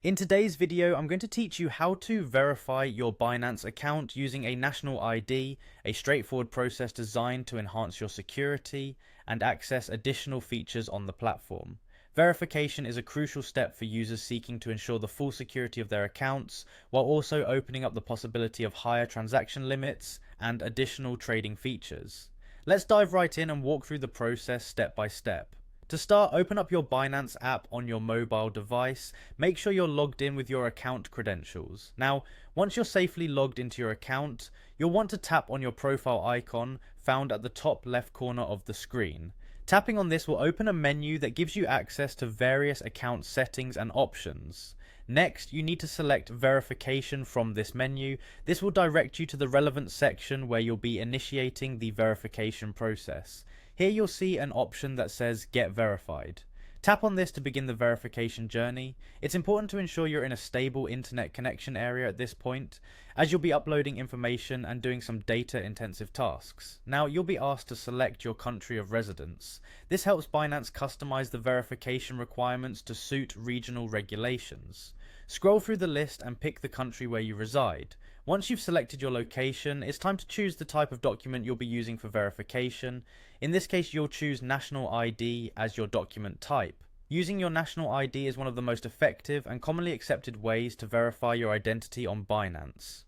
In today's video, I'm going to teach you how to verify your Binance account using a national ID, a straightforward process designed to enhance your security and access additional features on the platform. Verification is a crucial step for users seeking to ensure the full security of their accounts, while also opening up the possibility of higher transaction limits and additional trading features. Let's dive right in and walk through the process step by step. To start, open up your Binance app on your mobile device. Make sure you're logged in with your account credentials. Now, once you're safely logged into your account, you'll want to tap on your profile icon found at the top left corner of the screen. Tapping on this will open a menu that gives you access to various account settings and options. Next, you need to select verification from this menu. This will direct you to the relevant section where you'll be initiating the verification process. Here you'll see an option that says Get Verified. Tap on this to begin the verification journey. It's important to ensure you're in a stable internet connection area at this point, as you'll be uploading information and doing some data intensive tasks. Now, you'll be asked to select your country of residence. This helps Binance customize the verification requirements to suit regional regulations. Scroll through the list and pick the country where you reside. Once you've selected your location, it's time to choose the type of document you'll be using for verification. In this case, you'll choose National ID as your document type. Using your National ID is one of the most effective and commonly accepted ways to verify your identity on Binance.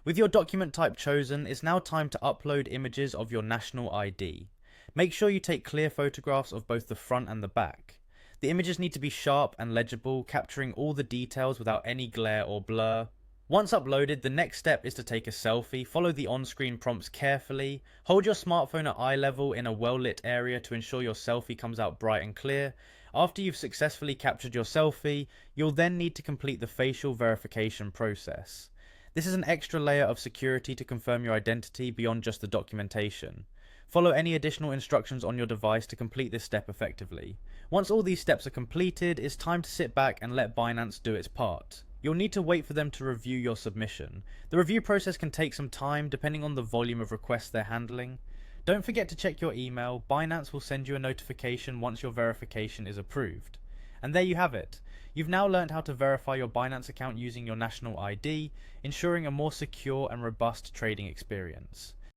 With your document type chosen, it's now time to upload images of your National ID. Make sure you take clear photographs of both the front and the back. The images need to be sharp and legible, capturing all the details without any glare or blur. Once uploaded, the next step is to take a selfie. Follow the on-screen prompts carefully. Hold your smartphone at eye level in a well-lit area to ensure your selfie comes out bright and clear. After you've successfully captured your selfie, you'll then need to complete the facial verification process. This is an extra layer of security to confirm your identity beyond just the documentation. Follow any additional instructions on your device to complete this step effectively. Once all these steps are completed, it's time to sit back and let Binance do its part. You'll need to wait for them to review your submission. The review process can take some time depending on the volume of requests they're handling. Don't forget to check your email. Binance will send you a notification once your verification is approved. And there you have it. You've now learned how to verify your Binance account using your national ID, ensuring a more secure and robust trading experience.